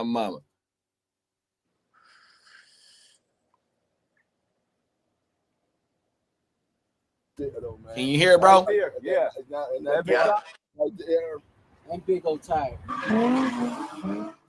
mama. Can you hear it, bro? Yeah. Right there. And big old tire.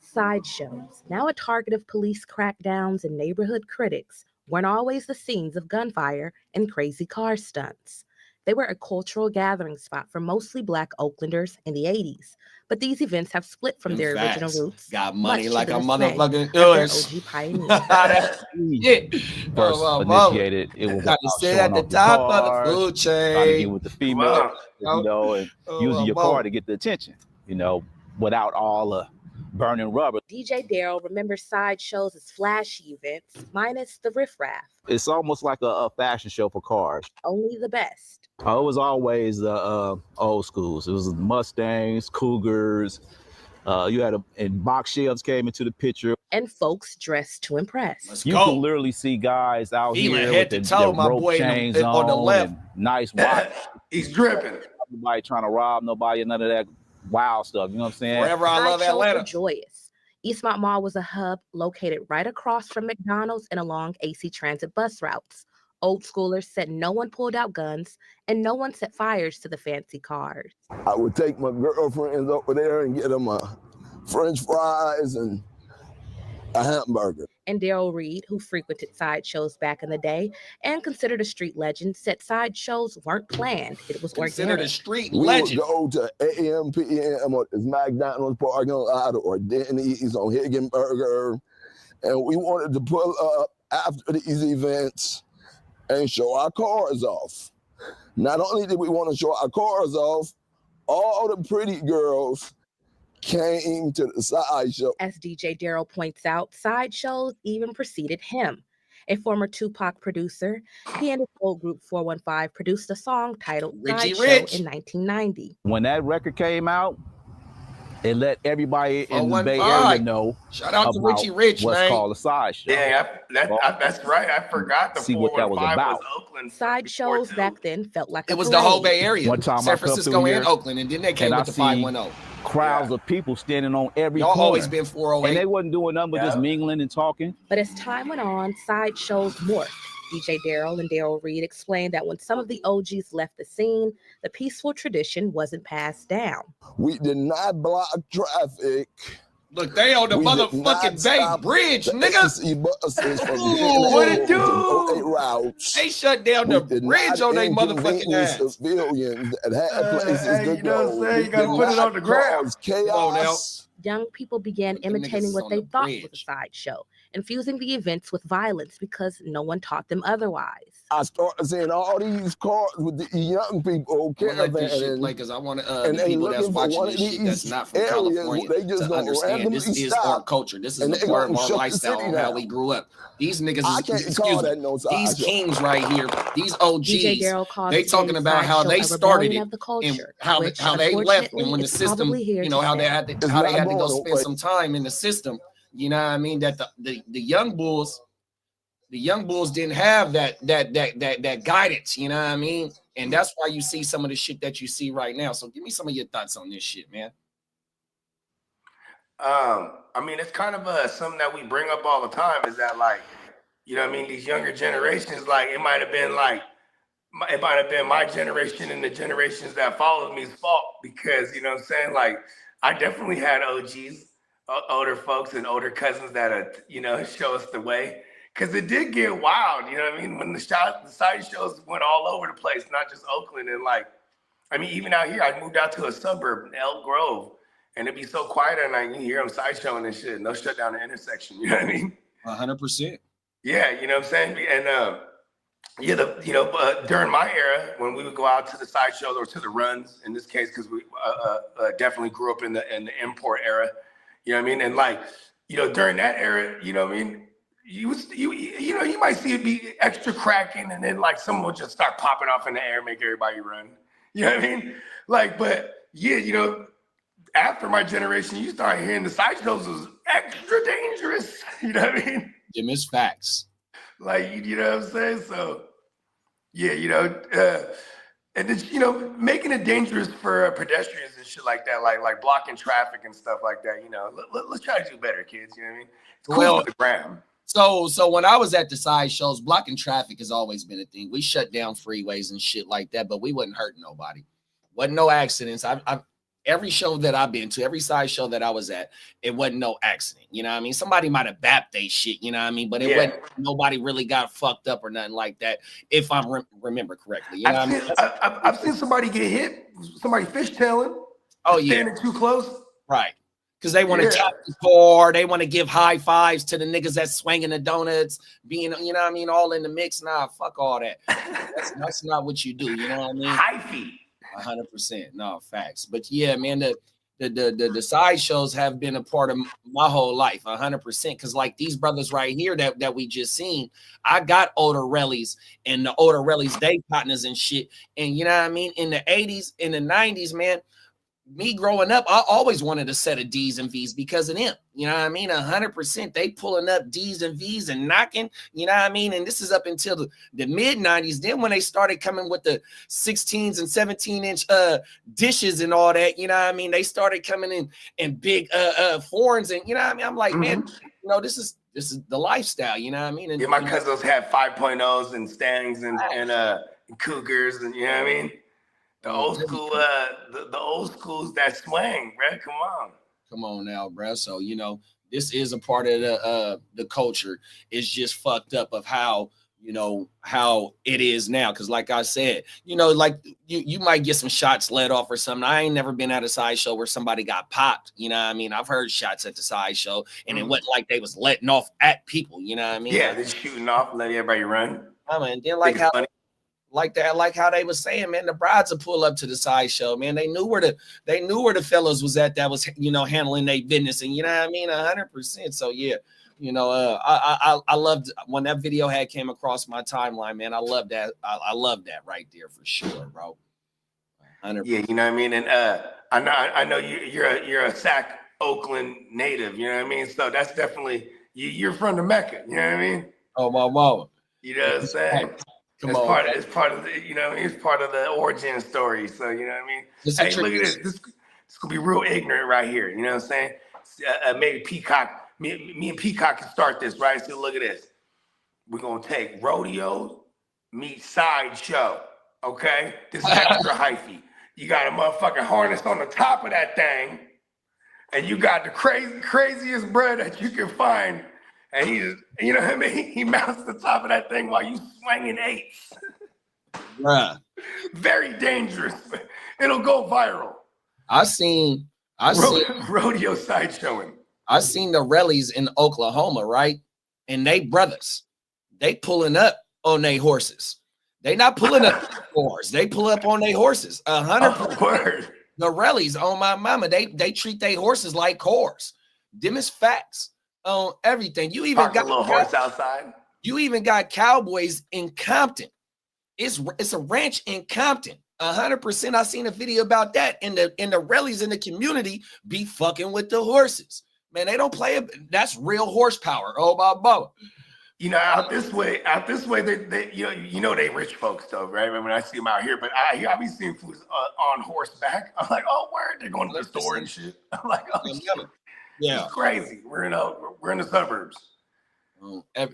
Sideshows, now a target of police crackdowns and neighborhood critics, weren't always the scenes of gunfire and crazy car stunts. They were a cultural gathering spot for mostly Black Oaklanders in the 80s, but these events have split from their original roots. Got money like a dismay motherfucking OG pioneers. That's it. First initiated, it was got to sit at the top of the food chain. Trying to get with the female, you know, and using your car to get the attention, you know, without all the burning rubber. DJ Daryl remembers sideshows as flashy events, minus the riffraff. It's almost like a fashion show for cars. Only the best. It was always the old schools. It was Mustangs, Cougars. You had and box shelves came into the picture. And folks dressed to impress. You can literally see guys out here with their rope chains on the left. Nice watch. He's dripping. Nobody trying to rob nobody, none of that wild stuff. You know what I'm saying? Forever I love Atlanta. Joyous. Eastmont Mall was a hub located right across from McDonald's and along AC Transit bus routes. Old schoolers said no one pulled out guns and no one set fires to the fancy cars. I would take my girlfriends over there and get them a French fries and a hamburger. And Daryl Reed, who frequented sideshows back in the day and considered a street legend, said sideshows weren't planned. It was considered organic. A street legend. We would go to AM, PM, or McDonald's parking lot or Denny's on Higginburger, and we wanted to pull up after these events and show our cars off. Not only did we want to show our cars off, all the pretty girls came to the sideshow. As DJ Daryl points out, sideshows even preceded him. A former Tupac producer, he and his old group 415 produced a song titled Sideshow in 1990. When that record came out, it let everybody in the Bay Area know. Shout out to Richie Rich, what's man. called a sideshow. Yeah, that's right. I forgot the See what that was about. Was Oakland. Sideshows back then felt like it was the whole Bay Area. One time San Francisco and Oakland, and then they came with the 510. Crowds of people standing on every corner. Y'all always been 408. And they wasn't doing nothing but just mingling and talking. But as time went on, sideshows morphed. DJ Daryl and Daryl Reed explained that when some of the OGs left the scene, the peaceful tradition wasn't passed down. We did not block traffic. Look, they on the motherfucking Bay Bridge, niggas. What it do? They shut down the bridge on their motherfucking ass. Civilians that had places to go. You know what I'm saying? You gotta put it on the ground. Chaos. Young people began imitating what they thought was a sideshow, infusing the events with violence because no one taught them otherwise. I started seeing all these cars with the young people caravan, because I want the people that's watching this shit that's not from California to understand this is our culture. This is a part of our lifestyle and how we grew up. These niggas, these kings right here, these OGs, they talking about how they started it and how they left, and when the system, how they had to go spend some time in the system. You know what I mean? That the young bulls didn't have that guidance. You know what I mean? And that's why you see some of the shit that you see right now. So give me some of your thoughts on this shit, man. I mean, it's kind of something that we bring up all the time. Is that like, you know what I mean? These younger generations, like it might have been my generation and the generations that followed me's fault, because you know what I'm saying? Like I definitely had OGs, older folks and older cousins that show us the way, because it did get wild. You know what I mean? When the sideshows went all over the place, not just Oakland, and like, I mean, even out here, I moved out to a suburb, Elk Grove, and it'd be so quiet at night. You hear them sideshowing and shit, and they'll shut down the intersection. You know what I mean? 100%. Yeah, you know what I'm saying? And during my era, when we would go out to the sideshows or to the runs, in this case, because we definitely grew up in the import era. You know what I mean? And like, during that era, you know what I mean? You might see it be extra cracking, and then like someone will just start popping off in the air, make everybody run. You know what I mean? Like, but yeah, after my generation, you start hearing the sideshows was extra dangerous. You know what I mean? You miss facts. Like, you know what I'm saying? So, yeah, and it's, making it dangerous for pedestrians and shit like that, like blocking traffic and stuff like that. You know, let's try to do better, kids. You know what I mean? It's cool for the gram. So when I was at the SIDESHOWS, blocking traffic has always been a thing. We shut down freeways and shit like that, but we wasn't hurting nobody. Wasn't no accidents. Every show that I've been to, every SIDESHOW that I was at, it wasn't no accident. You know what I mean? Somebody might have bapped they shit, you know what I mean? But it wasn't, nobody really got fucked up or nothing like that, if I remember correctly. You know I've seen somebody get hit, somebody fishtailing. Oh, yeah. Standing too close. Right. Because they want to tap the core, they want to give high fives to the niggas that's swinging the donuts, being, you know what I mean, all in the mix. Nah, fuck all that. That's not what you do, you know what I mean? High feet. 100%. No, facts. But yeah, man, the SIDESHOWS have been a part of my whole life, 100%. Because like these brothers right here that we just seen, I got older rellies and the older rellies, day partners and shit. And you know what I mean? In the 80s, in the 90s, man, me growing up, I always wanted a set of D's and V's because of them. You know what I mean? 100%. They pulling up D's and V's and knocking, you know what I mean? And this is up until the mid-90s. Then when they started coming with the 16s and 17-inch dishes and all that, you know what I mean? They started coming in big foreigns and, you know what I mean? I'm like, man, you know, this is the lifestyle, you know what I mean? And, yeah, my cousins had 5.0s and Stangs and Cougars and, you know what I mean? The old school, the old school's that swing, bro. Come on now, bro. So you know, this is a part of the culture. It's just fucked up of how, you know, how it is now. Because like I said, you know, like you might get some shots let off or something. I ain't never been at a SIDESHOW where somebody got popped. You know what I mean? I've heard shots at the SIDESHOW, and it wasn't like they was letting off at people. You know what I mean? Yeah, they're shooting off, let everybody run. And then like how they was saying, man, the brides would pull up to the SIDESHOW, man. They knew where the fellas was at that was, you know, handling their business, and you know what I mean, 100%. So yeah, you know, I loved when that video came across my timeline, man. I love that. I love that right there for sure, bro. 100%. Yeah, you know what I mean, and I know you're a Sac Oakland native, you know what I mean. So that's definitely you're from the Mecca, you know what I mean. Oh my mama. You know what I'm saying? It's part of the, you know, it's part of the origin story. So, you know what I mean? Hey, look at this. This could be real ignorant right here. You know what I'm saying? Maybe Peacock, me and Peacock can start this, right? So look at this. We're going to take rodeo meet SIDESHOW, okay? This is extra hyphy. You got a motherfucking harness on the top of that thing, and you got the craziest bread that you can find. And he just, you know what I mean? He mounts the top of that thing while you swinging eights. Bruh. Very dangerous. It'll go viral. I seen rodeo SIDESHOWing. I seen the rallies in Oklahoma, right? And they brothers, they pulling up on their horses. They not pulling up cars. They pull up on their horses. 100%. Word. The rallies on my mama, they treat their horses like cars. Them is facts. On everything. You even got a little horse outside. You even got cowboys in Compton. It's a ranch in Compton. 100%. I seen a video about that. And the rallies in the community be fucking with the horses. Man, they don't play it. That's real horsepower. Oh my boy. You know, out this way, they you know they rich folks though, right? When I see them out here, but I be seeing fools on horseback. I'm like, oh, where they're going to the store and shit. I'm like, oh shit. Yeah, it's crazy. We're in the suburbs.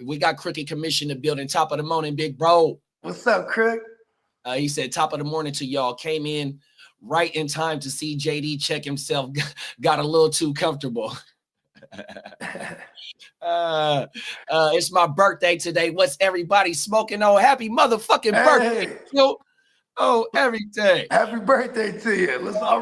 We got Crooked Commissioner building top of the morning, big bro. What's up, Crook? He said top of the morning to y'all. Came in right in time to see JD check himself. Got a little too comfortable. It's my birthday today. What's everybody smoking? Oh, happy motherfucking birthday! Oh, every day. Happy birthday to you. Let's all